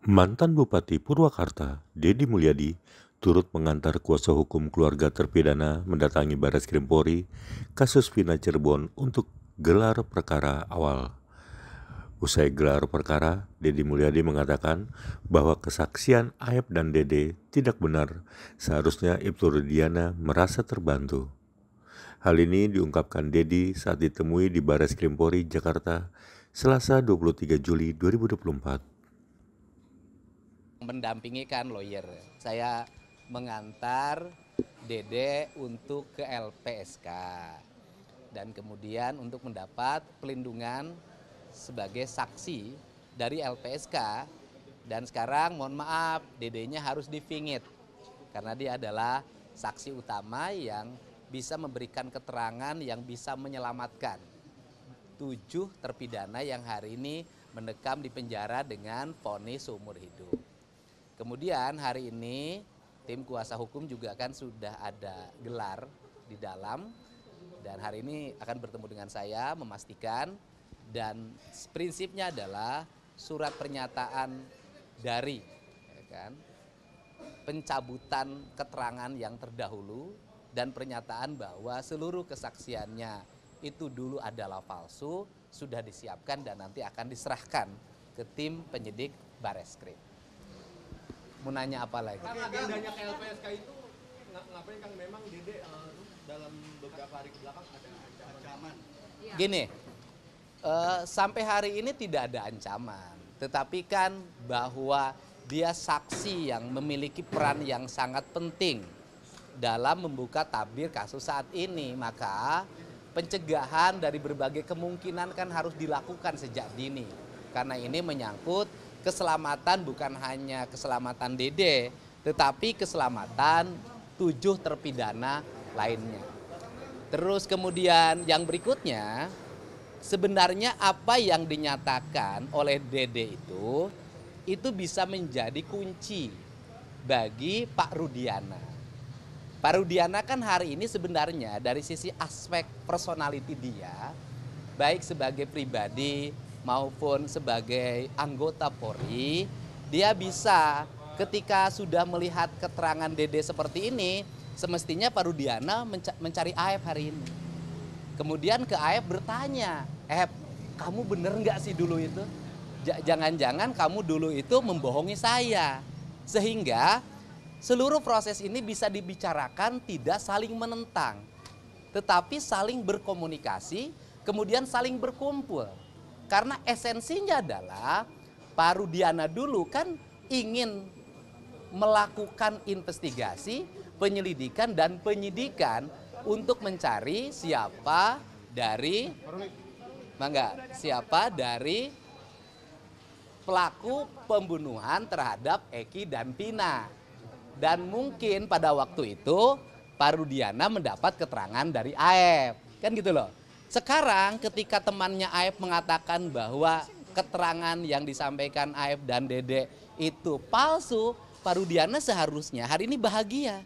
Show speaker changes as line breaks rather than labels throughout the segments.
Mantan Bupati Purwakarta, Deddy Mulyadi, turut mengantar kuasa hukum keluarga terpidana mendatangi Baris Krim Polri kasus Vina Cirebon untuk gelar perkara awal. Usai gelar perkara, Deddy Mulyadi mengatakan bahwa kesaksian Aep dan Dede tidak benar. Seharusnya Ibtu Rudiana merasa terbantu. Hal ini diungkapkan Deddy saat ditemui di Baris Krim Polri, Jakarta, Selasa 23 Juli 2024.
Mendampingi kan lawyer, saya mengantar Dede untuk ke LPSK dan kemudian untuk mendapat pelindungan sebagai saksi dari LPSK. Dan sekarang mohon maaf, Dedenya harus difingit karena dia adalah saksi utama yang bisa memberikan keterangan yang bisa menyelamatkan 7 terpidana yang hari ini mendekam di penjara dengan vonis seumur hidup. Kemudian hari ini tim kuasa hukum juga kan sudah ada gelar di dalam, dan hari ini akan bertemu dengan saya memastikan, dan prinsipnya adalah surat pernyataan dari pencabutan keterangan yang terdahulu dan pernyataan bahwa seluruh kesaksiannya itu dulu adalah palsu sudah disiapkan dan nanti akan diserahkan ke tim penyidik Bareskrim. Mau nanya apa lagi?
Kang, agendanya ke LPSK itu ngapain Kang? Memang Dede dalam beberapa hari kebelakang ada ancaman.
Gini, sampai hari ini tidak ada ancaman. Tetapi kan bahwa dia saksi yang memiliki peran yang sangat penting dalam membuka tabir kasus saat ini. Maka pencegahan dari berbagai kemungkinan kan harus dilakukan sejak dini. Karena ini menyangkut keselamatan, bukan hanya keselamatan Dede, tetapi keselamatan 7 terpidana lainnya. Terus kemudian yang berikutnya, sebenarnya apa yang dinyatakan oleh Dede itu bisa menjadi kunci bagi Pak Rudiana. Pak Rudiana kan hari ini sebenarnya dari sisi aspek personality dia, baik sebagai pribadi maupun sebagai anggota Polri, dia bisa ketika sudah melihat keterangan Dede seperti ini, semestinya Pak Rudiana mencari Aep hari ini. Kemudian ke Aep bertanya, Aep, kamu bener nggak sih dulu itu? Jangan-jangan kamu dulu itu membohongi saya. Sehingga seluruh proses ini bisa dibicarakan tidak saling menentang, tetapi saling berkomunikasi, kemudian saling berkumpul. Karena esensinya adalah Pak Rudiana dulu kan ingin melakukan investigasi, penyelidikan dan penyidikan untuk mencari siapa dari pelaku pembunuhan terhadap Eki dan Vina. Dan mungkin pada waktu itu Pak Rudiana mendapat keterangan dari Aep, kan gitu loh. Sekarang ketika temannya Aep mengatakan bahwa keterangan yang disampaikan Aep dan Dede itu palsu, Pak Rudiana seharusnya hari ini bahagia.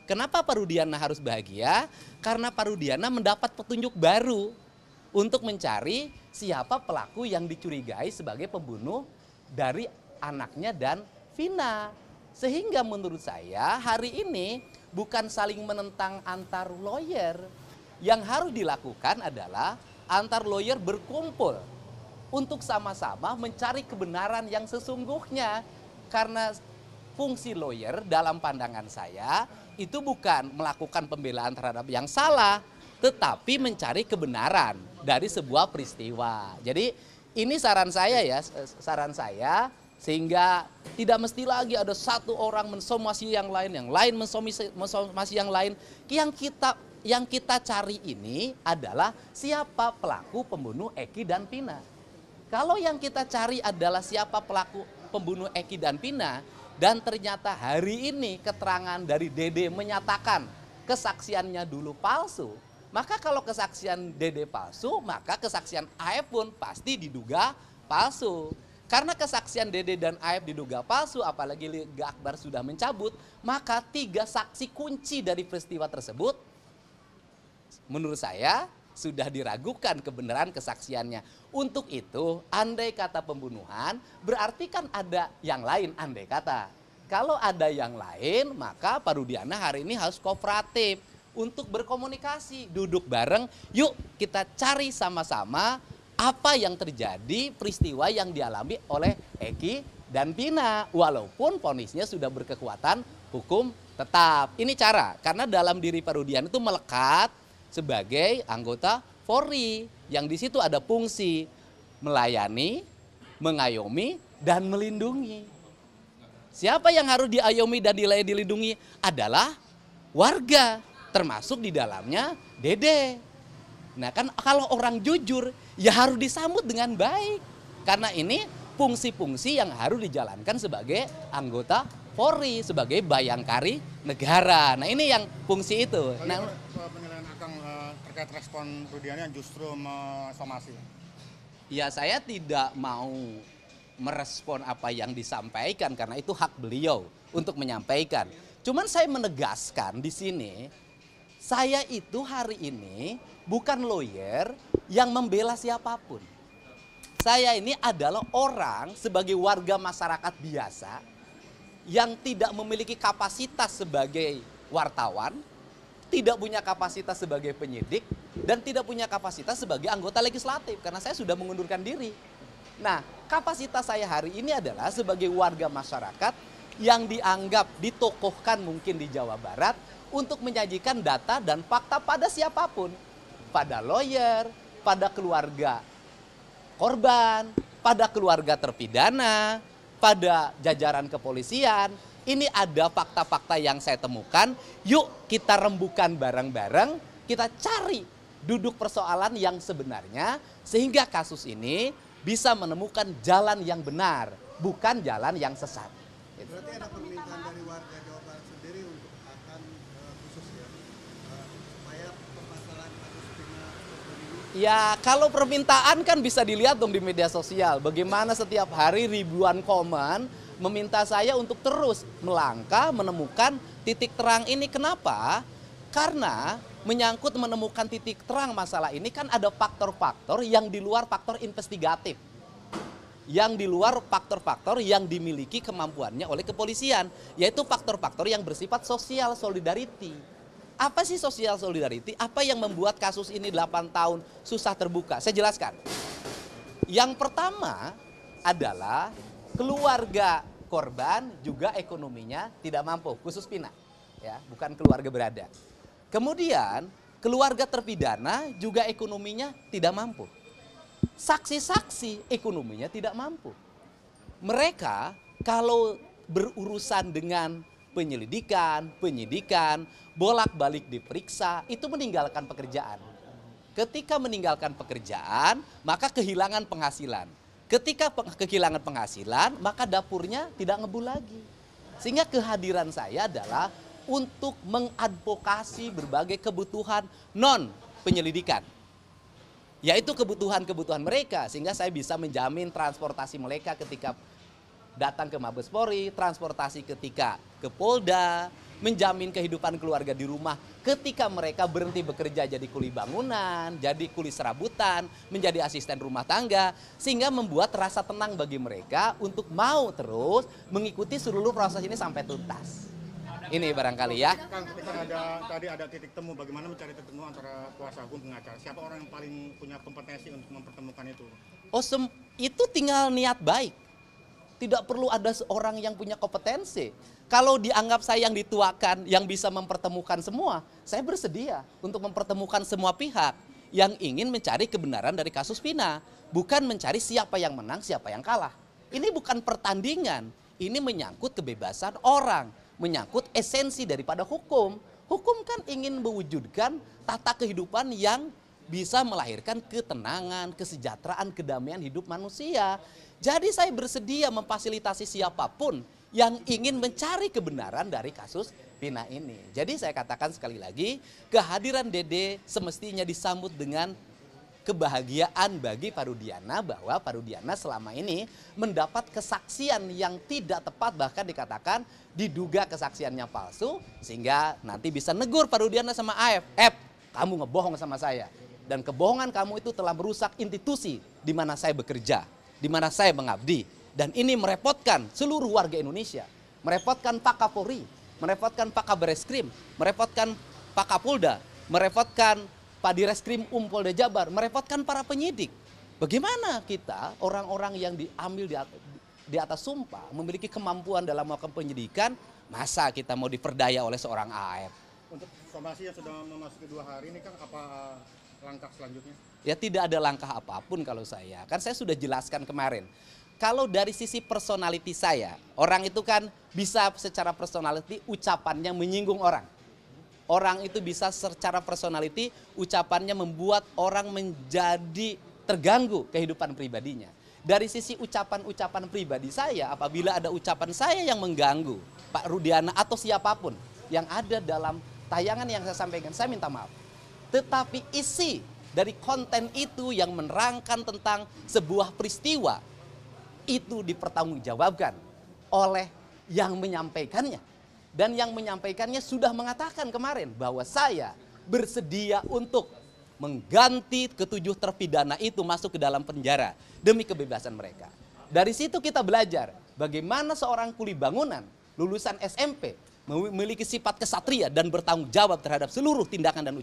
Kenapa Pak Rudiana harus bahagia? Karena Pak Rudiana mendapat petunjuk baru untuk mencari siapa pelaku yang dicurigai sebagai pembunuh dari anaknya dan Vina. Sehingga menurut saya hari ini bukan saling menentang antar lawyer. Yang harus dilakukan adalah antar lawyer berkumpul untuk sama-sama mencari kebenaran yang sesungguhnya. Karena fungsi lawyer dalam pandangan saya itu bukan melakukan pembelaan terhadap yang salah, tetapi mencari kebenaran dari sebuah peristiwa. Jadi ini saran saya sehingga tidak mesti lagi ada satu orang mensomasi yang lain mensomasi yang lain. Yang kita cari ini adalah siapa pelaku pembunuh Eki dan Vina. Kalau yang kita cari adalah siapa pelaku pembunuh Eki dan Vina, dan ternyata hari ini keterangan dari Dede menyatakan kesaksiannya dulu palsu, maka kalau kesaksian Dede palsu, maka kesaksian Aep pun pasti diduga palsu. Karena kesaksian Dede dan Aep diduga palsu, apalagi Liga Akbar sudah mencabut, maka 3 saksi kunci dari peristiwa tersebut menurut saya sudah diragukan kebenaran kesaksiannya. Untuk itu, andai kata pembunuhan, berarti kan ada yang lain andai kata. Kalau ada yang lain, maka Pak Rudiana hari ini harus kooperatif untuk berkomunikasi, duduk bareng, yuk kita cari sama-sama apa yang terjadi, peristiwa yang dialami oleh Eki dan Vina. Walaupun vonisnya sudah berkekuatan hukum tetap. Ini cara, karena dalam diri Pak Rudiana itu melekat sebagai anggota Polri, yang di situ ada fungsi melayani, mengayomi, dan melindungi. Siapa yang harus diayomi dan dilindungi adalah warga, termasuk di dalamnya Dede. Nah kan kalau orang jujur ya harus disambut dengan baik. Karena ini fungsi-fungsi yang harus dijalankan sebagai anggota Polri, sebagai bayangkari negara. Nah ini yang fungsi itu.
Nah, penilaian Akang terkait respon Rudiana yang justru somasi.
Ya saya tidak mau merespon apa yang disampaikan karena itu hak beliau untuk menyampaikan. Cuman saya menegaskan di sini, saya itu hari ini bukan lawyer yang membela siapapun. Saya ini adalah orang sebagai warga masyarakat biasa yang tidak memiliki kapasitas sebagai wartawan, tidak punya kapasitas sebagai penyidik, dan tidak punya kapasitas sebagai anggota legislatif karena saya sudah mengundurkan diri. Nah, kapasitas saya hari ini adalah sebagai warga masyarakat yang dianggap ditokohkan mungkin di Jawa Barat untuk menyajikan data dan fakta pada siapapun. Pada lawyer, pada keluarga korban, pada keluarga terpidana, pada jajaran kepolisian. Ini ada fakta-fakta yang saya temukan. Yuk kita rembukan bareng-bareng, kita cari duduk persoalan yang sebenarnya sehingga kasus ini bisa menemukan jalan yang benar, bukan jalan yang sesat.
Berarti ada permintaan dari warga Jawa Barat sendiri untuk akan khusus ya, supaya permasalahan kasus Vina ini.
Ya kalau permintaan kan bisa dilihat dong di media sosial. Bagaimana setiap hari ribuan komen meminta saya untuk terus melangkah menemukan titik terang ini. Kenapa? Karena menyangkut menemukan titik terang masalah ini kan ada faktor-faktor yang di luar faktor investigatif. Yang di luar faktor-faktor yang dimiliki kemampuannya oleh kepolisian. Yaitu faktor-faktor yang bersifat social solidarity. Apa sih social solidarity? Apa yang membuat kasus ini 8 tahun susah terbuka? Saya jelaskan. Yang pertama adalah keluarga korban juga ekonominya tidak mampu, khusus Vina. Ya, bukan keluarga berada. Kemudian keluarga terpidana juga ekonominya tidak mampu. Saksi-saksi ekonominya tidak mampu. Mereka kalau berurusan dengan penyelidikan, penyidikan, bolak-balik diperiksa, itu meninggalkan pekerjaan. Ketika meninggalkan pekerjaan, maka kehilangan penghasilan. Ketika kehilangan penghasilan, maka dapurnya tidak ngebul lagi. Sehingga kehadiran saya adalah untuk mengadvokasi berbagai kebutuhan non-penyelidikan. Yaitu kebutuhan-kebutuhan mereka, sehingga saya bisa menjamin transportasi mereka ketika datang ke Mabes Polri, transportasi ketika ke Polda, menjamin kehidupan keluarga di rumah ketika mereka berhenti bekerja jadi kuli bangunan, jadi kuli serabutan, menjadi asisten rumah tangga, sehingga membuat rasa tenang bagi mereka untuk mau terus mengikuti seluruh proses ini sampai tuntas. Ini barangkali ya.
Kang, ketika tadi ada titik temu, bagaimana mencari titik temu antara kuasa hukum pengacara? Siapa orang yang paling punya kompetensi untuk mempertemukan itu?
Oh, itu tinggal niat baik. Tidak perlu ada seorang yang punya kompetensi. Kalau dianggap saya yang dituakan, yang bisa mempertemukan semua, saya bersedia untuk mempertemukan semua pihak yang ingin mencari kebenaran dari kasus Vina. Bukan mencari siapa yang menang, siapa yang kalah. Ini bukan pertandingan, ini menyangkut kebebasan orang, menyangkut esensi daripada hukum. Hukum kan ingin mewujudkan tata kehidupan yang bisa melahirkan ketenangan, kesejahteraan, kedamaian hidup manusia. Jadi saya bersedia memfasilitasi siapapun yang ingin mencari kebenaran dari kasus Vina ini. Jadi saya katakan sekali lagi, kehadiran Dede semestinya disambut dengan kebahagiaan bagi Pak Rudiana, bahwa Pak Rudiana selama ini mendapat kesaksian yang tidak tepat, bahkan dikatakan diduga kesaksiannya palsu, sehingga nanti bisa negur Pak Rudiana sama AF, kamu ngebohong sama saya. Dan kebohongan kamu itu telah merusak institusi di mana saya bekerja, di mana saya mengabdi. Dan ini merepotkan seluruh warga Indonesia. Merepotkan Pak Kapolri, merepotkan Pak Kabareskrim, merepotkan Pak Kapolda, merepotkan Pak Direskrim Polda Jabar, merepotkan para penyidik. Bagaimana kita, orang-orang yang diambil di atas sumpah, memiliki kemampuan dalam melakukan penyidikan, masa kita mau diperdaya oleh seorang AF?
Untuk somasi yang sudah memasuki 2 hari ini kan apa langkah selanjutnya?
Ya tidak ada langkah apapun kalau saya. Kan saya sudah jelaskan kemarin. Kalau dari sisi personality saya, orang itu kan bisa secara personality ucapannya menyinggung orang. Orang itu bisa secara personality ucapannya membuat orang menjadi terganggu kehidupan pribadinya. Dari sisi ucapan-ucapan pribadi saya, apabila ada ucapan saya yang mengganggu Pak Rudiana atau siapapun yang ada dalam tayangan yang saya sampaikan, saya minta maaf. Tetapi isi dari konten itu yang menerangkan tentang sebuah peristiwa itu dipertanggungjawabkan oleh yang menyampaikannya. Dan yang menyampaikannya sudah mengatakan kemarin bahwa saya bersedia untuk mengganti ke-7 terpidana itu masuk ke dalam penjara demi kebebasan mereka. Dari situ kita belajar bagaimana seorang kuli bangunan lulusan SMP memiliki sifat kesatria dan bertanggung jawab terhadap seluruh tindakan dan ucapan.